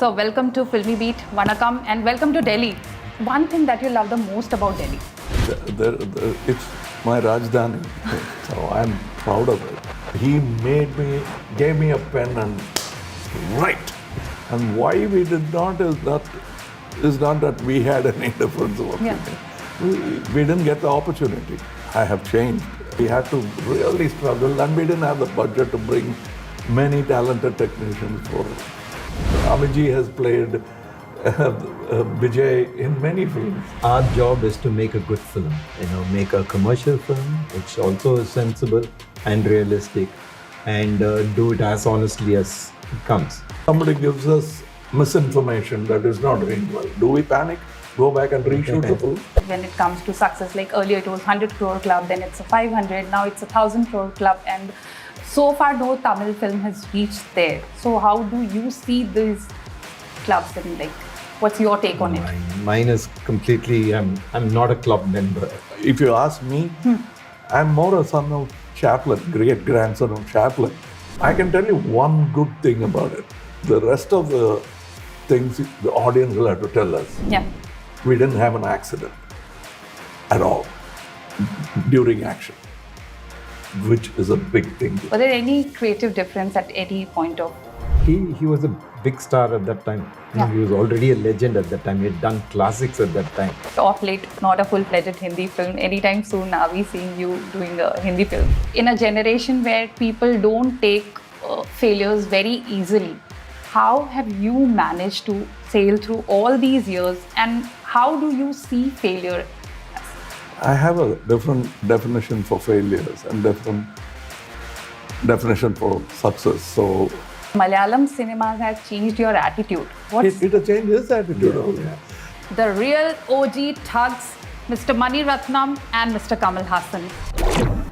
So welcome to Filmibeat, Vanakkam, and welcome to Delhi. One thing that you love the most about Delhi? It's my Rajdhani, so I'm proud of it. He gave me a pen and write. And why we did not is not that we had any difference of opinion. We didn't get the opportunity. I have changed. We had to really struggle, and we didn't have the budget to bring many talented technicians for it. Amiji has played Vijay in many films. Our job is to make a good film, make a commercial film which also is sensible and realistic, and do it as honestly as it comes. Somebody gives us misinformation that is not doing well. Do we panic? Go back and reshoot the film? When it comes to success, like earlier it was 100 crore club, then it's a 500, now it's a 1,000 crore club, and so far no Tamil film has reached there. So how do you see these clubs, and like what's your take on it? Mine is completely, I'm not a club member. If you ask me, I'm more a son of Chaplin, great grandson of Chaplin. I can tell you one good thing about it. The rest of the things the audience will have to tell us. Yeah. We didn't have an accident at all during action, which is a big thing. Was there any creative difference at any point of? He was a big star at that time. Yeah. He was already a legend at that time. He had done classics at that time. Of late, not a full-fledged Hindi film. Anytime soon, are we seeing you doing a Hindi film? In a generation where people don't take failures very easily, how have you managed to sail through all these years, and how do you see failure? I have a different definition for failures and different definition for success. So Malayalam cinemas have changed your attitude. What's it changed his attitude also. the real OG thugs, Mr. Maniratnam and Mr. Kamal Haasan?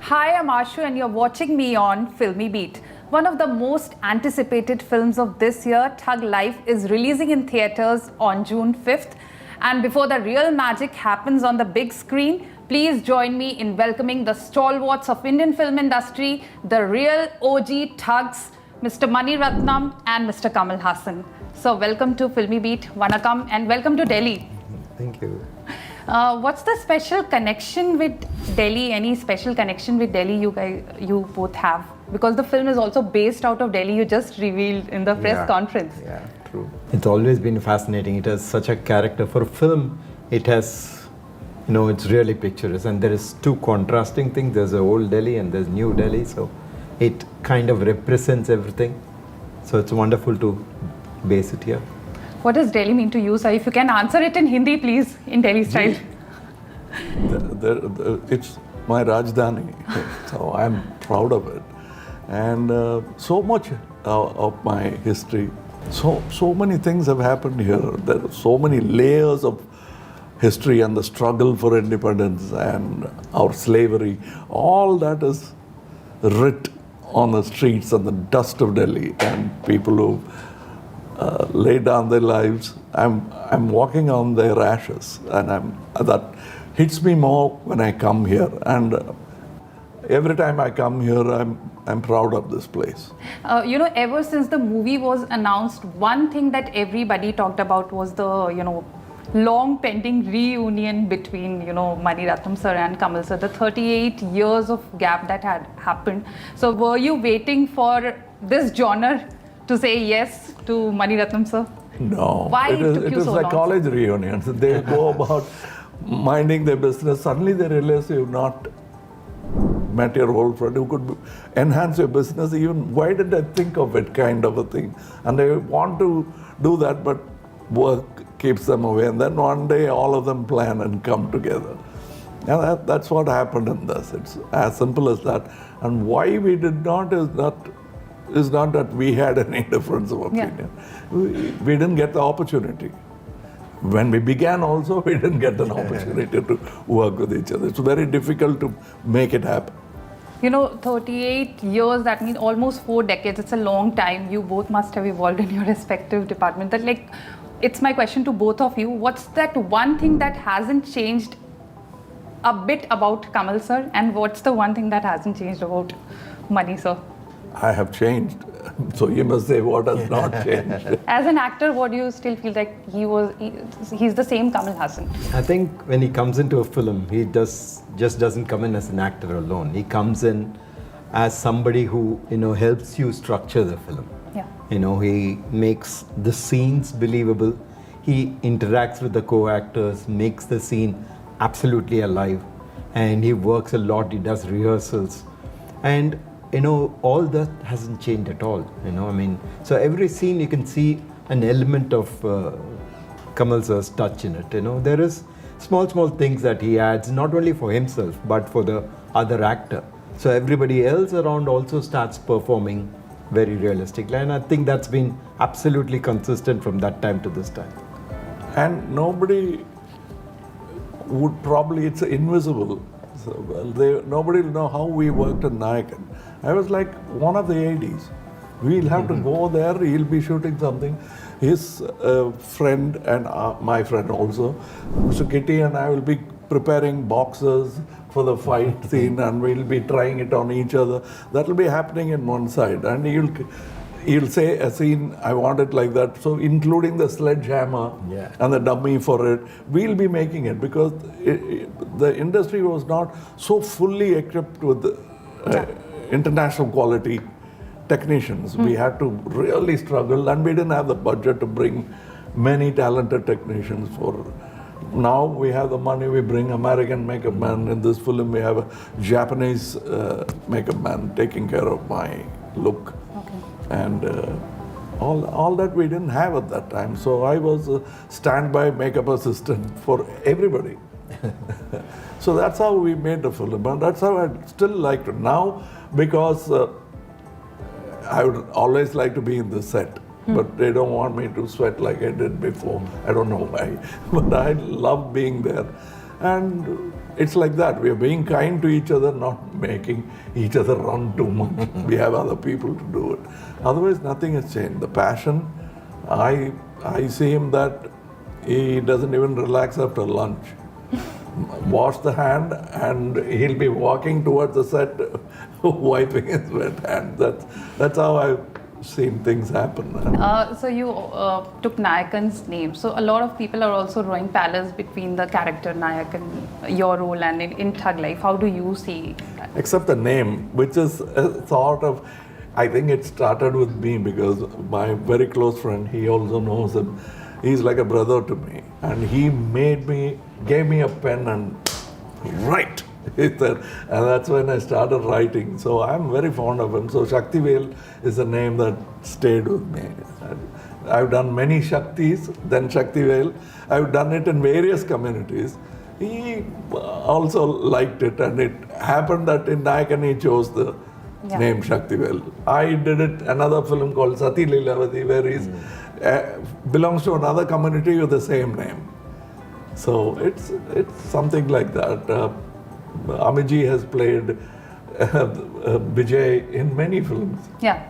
Hi, I'm Ashu and you're watching me on Filmibeat. One of the most anticipated films of this year, Thug Life, is releasing in theatres on June 5th. And before the real magic happens on the big screen, please join me in welcoming the stalwarts of Indian film industry, the real OG thugs, Mr. Maniratnam and Mr. Kamal Haasan. So welcome to Filmibeat, Vanakkam, and welcome to Delhi. Thank you. What's the special connection with Delhi? Any special connection with Delhi you both have? Because the film is also based out of Delhi, you just revealed in the press conference. Yeah, true. It's always been fascinating. It has such a character. For a film, it has, it's really picturesque. And there is two contrasting things. There's the old Delhi and there's new Delhi. So it kind of represents everything. So it's wonderful to base it here. What does Delhi mean to you, sir? If you can answer it in Hindi, please, in Delhi style. It's my Rajdhani, so I'm proud of it. And so much of my history, so many things have happened here. There are so many layers of history and the struggle for independence and our slavery. All that is writ on the streets and the dust of Delhi, and people who lay down their lives. I'm walking on their ashes, and that hits me more when I come here. And every time I come here, I'm proud of this place. Ever since the movie was announced, one thing that everybody talked about was the, long pending reunion between, Maniratnam sir and Kamal sir, the 38 years of gap that had happened. So were you waiting for this genre to say yes to Maniratnam sir? No. Why it took you is so like long? college reunions. They go about minding their business. Suddenly they realize you've not met your old friend who could enhance your business. Even why did I think of it, kind of a thing? And they want to do that, but work keeps them away. And then one day all of them plan and come together. And that's what happened in this. It's as simple as that. And why we did not is not that we had any difference of opinion. We didn't get the opportunity. When we began also, we didn't get an opportunity to work with each other. It's very difficult to make it happen. 38 years, that means almost 4 decades. It's a long time. You both must have evolved in your respective department. It's my question to both of you. What's that one thing that hasn't changed a bit about Kamal sir, and what's the one thing that hasn't changed about Mani sir? I have changed So you must say what has not changed. As an actor, what do you still feel like he's the same Kamal Haasan? I think when he comes into a film, he just doesn't come in as an actor alone. He comes in as somebody who, helps you structure the film. Yeah. He makes the scenes believable. He interacts with the co-actors, makes the scene absolutely alive. And he works a lot, he does rehearsals. And, all that hasn't changed at all. So every scene you can see an element of Kamal's touch in it. There is small things that he adds, not only for himself, but for the other actor. So everybody else around also starts performing very realistically. And I think that's been absolutely consistent from that time to this time. And nobody would probably, it's invisible. So, nobody will know how we worked in Nayakan. I was like one of the ADs. We'll have to go there, he'll be shooting something. His friend and my friend also, Mr. Kitty and I will be preparing boxes for the fight scene and we'll be trying it on each other. That will be happening in one side. And he'll say a scene, I want it like that. So including the sledgehammer and the dummy for it, we'll be making it because the industry was not so fully equipped with international quality technicians. We had to really struggle and we didn't have the budget to bring many talented technicians for. Now we have the money, we bring American makeup man. In this film we have a Japanese makeup man taking care of my look. And all that we didn't have at that time. So I was a standby makeup assistant for everybody. So that's how we made the film. And that's how I still like it now because I would always like to be in the set. But they don't want me to sweat like I did before. I don't know why. But I love being there. And it's like that. We are being kind to each other, not making each other run too much. We have other people to do it. Otherwise, nothing has changed. The passion, I see him that he doesn't even relax after lunch. Wash the hand and he'll be walking towards the set, wiping his wet hand. That's how I've seen things happen. So you took Nayakan's name. So a lot of people are also drawing parallels between the character Nayakan, your role, and in Thug Life. How do you see that? Except the name, which is a sort of, I think it started with me because my very close friend, he also knows him. He's like a brother to me. And he gave me a pen and write. And that's when I started writing. So I'm very fond of him. So Shaktivel is a name that stayed with me. I've done many Shaktis, then Shaktivel. I've done it in various communities. He also liked it, and it happened that in Nayakan he chose the name Shaktivel. I did it another film called Sati Lilavati, where he belongs to another community with the same name. So it's something like that. Amiji has played Vijay in many films. Yeah.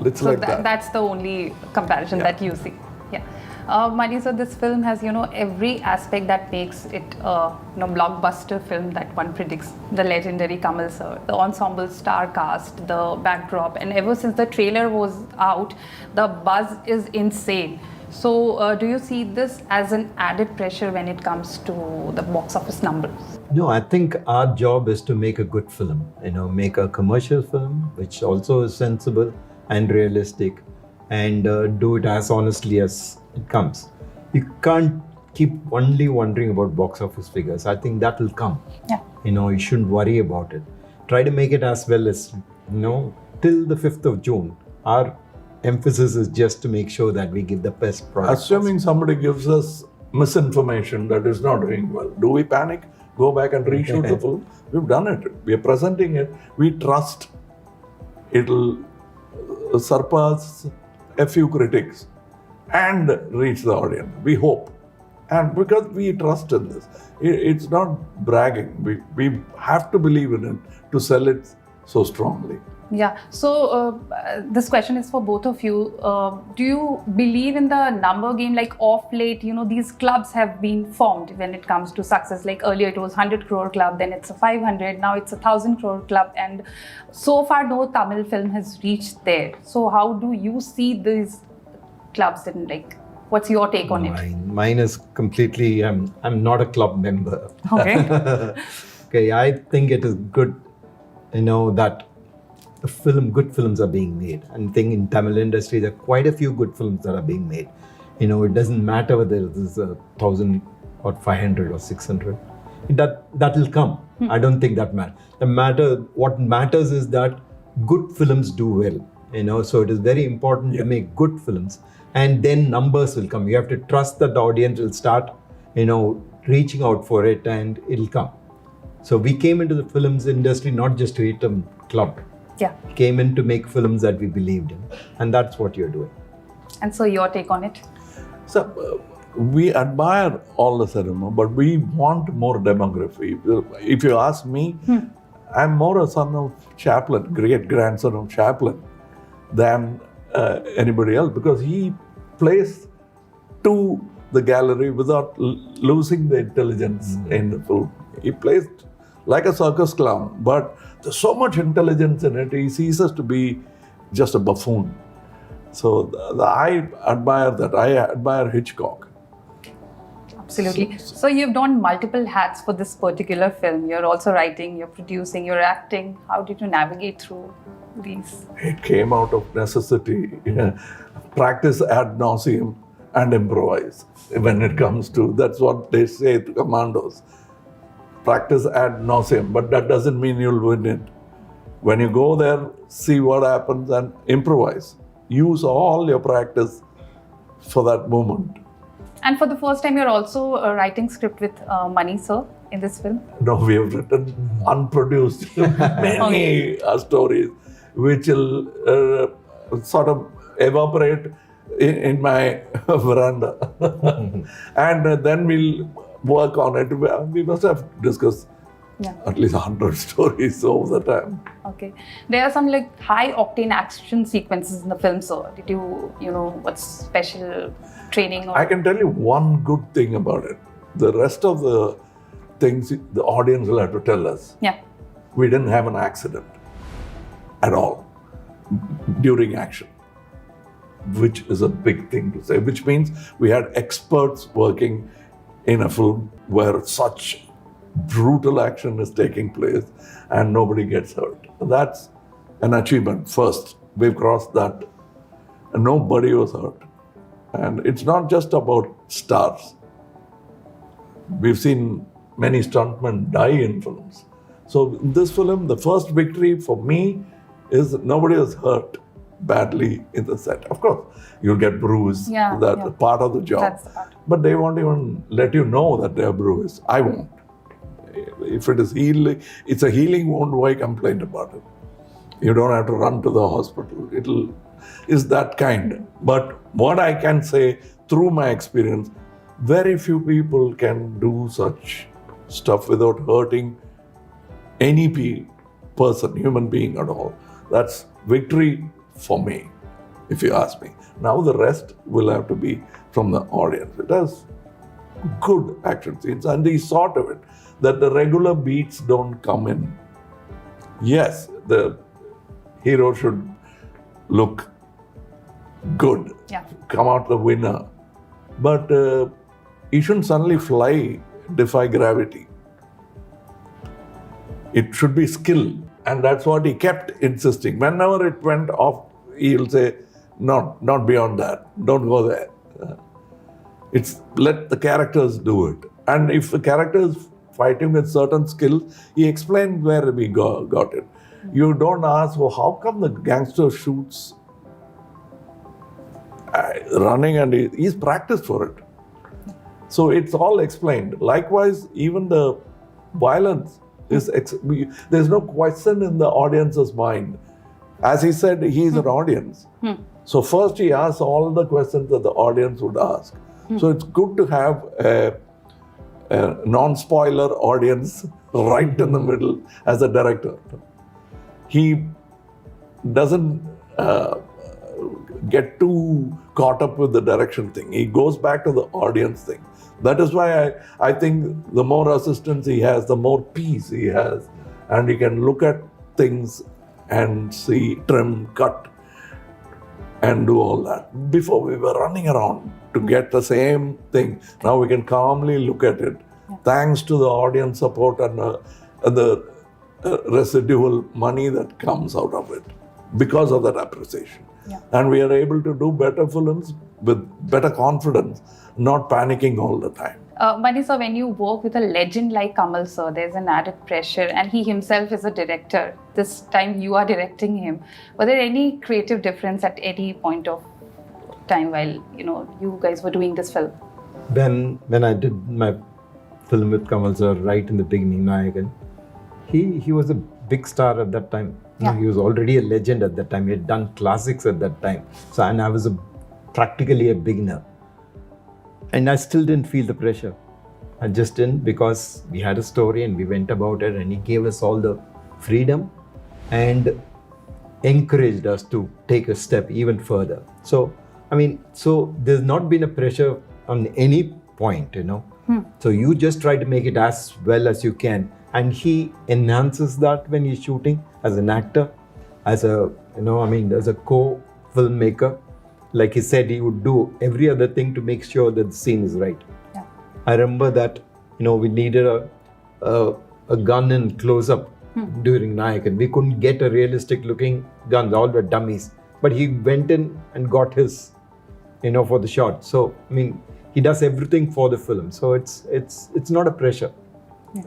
It's so like that. That's the only comparison that you see. Yeah. Mani, so this film has, every aspect that makes it a blockbuster film that one predicts. The legendary Kamal sir, the ensemble star cast, the backdrop, and ever since the trailer was out, the buzz is insane. So do you see this as an added pressure when it comes to the box office numbers? No, I think our job is to make a good film, make a commercial film, which also is sensible and realistic, and do it as honestly as it comes. You can't keep only wondering about box office figures. I think that will come. Yeah. You shouldn't worry about it. Try to make it as well as, till the 5th of June. Our emphasis is just to make sure that we give the best product. Assuming somebody gives us misinformation that is not doing well, do we panic? Go back and reshoot the film? We've done it. We are presenting it. We trust it'll surpass a few critics and reach the audience. We hope. And because we trust in this, it's not bragging. We have to believe in it to sell it so strongly. Yeah. So this question is for both of you. Do you believe in the number game? Like of late, these clubs have been formed when it comes to success. Like earlier it was 100 crore club, then it's a 500, now it's a 1,000 crore club. And so far no Tamil film has reached there. So how do you see these clubs and what's your take on it? Mine is completely, I'm not a club member. Okay. Okay, I think it is good, that good films are being made. And I think in Tamil industry, there are quite a few good films that are being made. It doesn't matter whether it is 1,000 or 500 or 600. That will come. I don't think that matters. What matters is that good films do well. So it is very important to make good films, and then numbers will come. You have to trust that the audience will start, reaching out for it, and it'll come. So we came into the films industry not just to eat a club. Yeah. Came in to make films that we believed in, and that's what you're doing. And so your take on it? So we admire all the cinema, but we want more demography. If you ask me, I'm more a son of Chaplin, great grandson of Chaplin, than anybody else, because he plays to the gallery without losing the intelligence in the film. He plays like a circus clown, but there's so much intelligence in it, he ceases to be just a buffoon. So I admire that. I admire Hitchcock. Absolutely. So you've done multiple hats for this particular film. You're also writing, you're producing, you're acting. How did you navigate through these? It came out of necessity. Practice ad nauseum and improvise when it comes to, that's what they say to commandos. Practice ad nauseum, but that doesn't mean you'll win it. When you go there, see what happens and improvise. Use all your practice for that moment. And for the first time, you're also writing script with Mani sir in this film? No, we have written unproduced many stories which will sort of evaporate in my veranda. And then we'll work on it. We must have discussed at least 100 stories over the time. Okay. There are some high octane action sequences in the film, so did you, what's special training? I can tell you one good thing about it. The rest of the things the audience will have to tell us. Yeah. We didn't have an accident at all during action, which is a big thing to say, which means we had experts working in a film where such brutal action is taking place and nobody gets hurt. That's an achievement. First, we've crossed that. And nobody was hurt. And it's not just about stars. We've seen many stuntmen die in films. So in this film, the first victory for me is that nobody was hurt badly in the set. Of course, you'll get bruised. That's part of the job. That's the part. But they won't even let you know that they're bruised. I won't. If it is healing, it's a healing wound, why complain about it? You don't have to run to the hospital. Is that kind. But what I can say through my experience, very few people can do such stuff without hurting any person, human being at all. That's victory for me, if you ask me. Now the rest will have to be from the audience. It has good action scenes, and he saw to it that the regular beats don't come in. Yes, the hero should look good, come out the winner, but he shouldn't suddenly fly, defy gravity. It should be skill, and that's what he kept insisting. Whenever it went off, he'll say, "No, not beyond that. Don't go there." It's let the characters do it. And if the character is fighting with certain skills, he explained where we got it. You don't ask, well, how come the gangster shoots running, and he's practiced for it. So it's all explained. Likewise, even the violence is, there's no question in the audience's mind. As he said, he's an audience. So first he asks all the questions that the audience would ask. So it's good to have a non-spoiler audience right in the middle as a director. he doesn't get too caught up with the direction thing. He goes back to the audience thing. That is why I think the more assistance he has, the more peace he has. And he can look at things and see, trim, cut, and do all that. Before we were running around to get the same thing. Now we can calmly look at it, thanks to the audience support and the residual money that comes out of it because of that appreciation. Yeah. And we are able to do better films with better confidence, not panicking all the time. Mani sir, when you work with a legend like Kamal sir, there's an added pressure, and he himself is a director. This time you are directing him. Were there any creative difference at any point of time while you guys were doing this film? When I did my film with Kamal sir right in the beginning, Nayakan, he was a big star at that time. Yeah. He was already a legend at that time. He had done classics at that time. So, and I was practically a beginner. And I still didn't feel the pressure. I just didn't, because we had a story and we went about it, and he gave us all the freedom and encouraged us to take a step even further. So, there's not been a pressure on any point, So you just try to make it as well as you can. And he enhances that when he's shooting as an actor, as a co-filmmaker. Like he said, he would do every other thing to make sure that the scene is right. Yeah. I remember that, we needed a gun in close-up during Nayak, and we couldn't get a realistic looking guns, all were dummies. But he went in and got his, for the shot. So, he does everything for the film. So it's not a pressure. Yeah.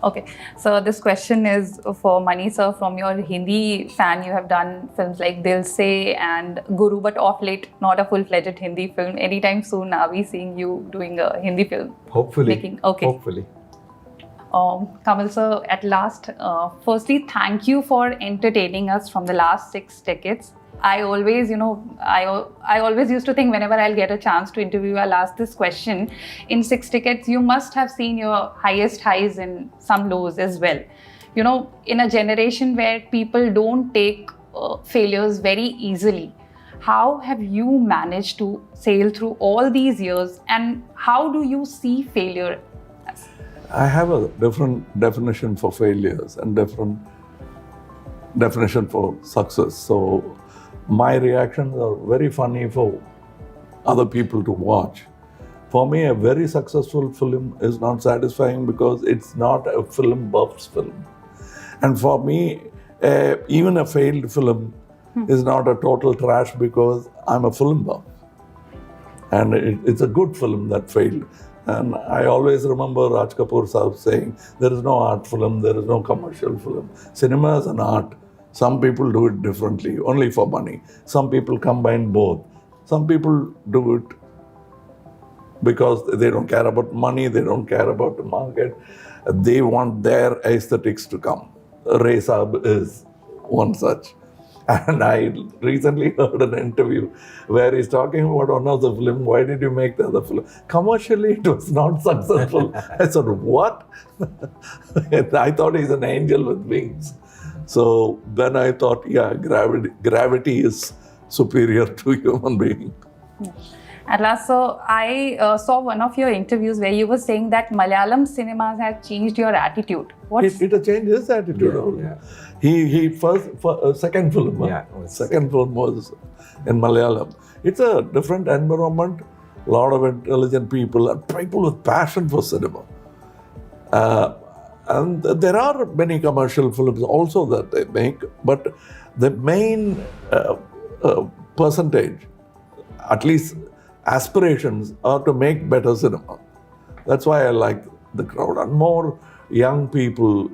Okay, so this question is for Mani sir. From your Hindi fan, you have done films like Dil Se and Guru, but of late, not a full-fledged Hindi film. Anytime soon, are we seeing you doing a Hindi film? Hopefully. Okay. Hopefully. Kamal sir, at last, firstly, thank you for entertaining us from the last 6 decades. I always, I always used to think whenever I'll get a chance to interview, I'll ask this question. In 6 decades, you must have seen your highest highs and some lows as well. In a generation where people don't take failures very easily, how have you managed to sail through all these years, and how do you see failure? I have a different definition for failures and different definition for success. So my reactions are very funny for other people to watch. For me, a very successful film is not satisfying because it's not a film buff's film. And for me, even a failed film is not a total trash because I'm a film buff. And it's a good film that failed. And I always remember Raj Kapoor Sahib saying, there is no art film, there is no commercial film. Cinema is an art. Some people do it differently, only for money. Some people combine both. Some people do it because they don't care about money, they don't care about the market. They want their aesthetics to come. Ray Saab is one such. And I recently heard an interview where he's talking about one of the film. Why did you make the other film? Commercially, it was not successful. I said, what? I thought he's an angel with wings. So then I thought, yeah, gravity is superior to human being. Yeah. At last, so I saw one of your interviews where you were saying that Malayalam cinemas have changed your attitude. It has changed his attitude. Yeah. He second film. Yeah, second film was in Malayalam. It's a different environment, a lot of intelligent people and people with passion for cinema. And there are many commercial films also that they make, but the main percentage, at least aspirations, are to make better cinema. That's why I like the crowd. And more young people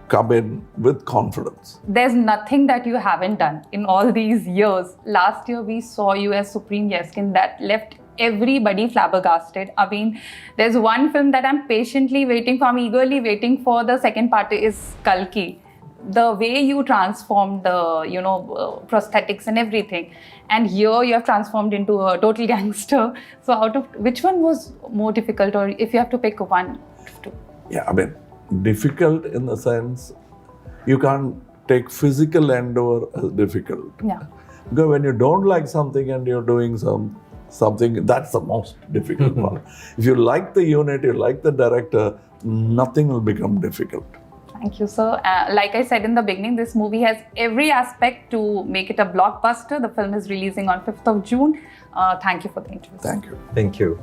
come in with confidence. There's nothing that you haven't done in all these years. Last year, we saw you as Supreme Yeskin that left everybody flabbergasted. I mean, there's one film that I'm patiently waiting for, I'm eagerly waiting for. The second part is Kalki. The way you transformed the, prosthetics and everything. And here you have transformed into a total gangster. So out of which one was more difficult, or if you have to pick one? Yeah, I mean, difficult in the sense you can't take physical endeavor as difficult. Yeah. Because when you don't like something and you're doing something, that's the most difficult part. If you like the unit, you like the director, nothing will become difficult. Thank you, sir. Like I said in the beginning, this movie has every aspect to make it a blockbuster. The film is releasing on 5th of June. Thank you for the interview. Thank you. Thank you.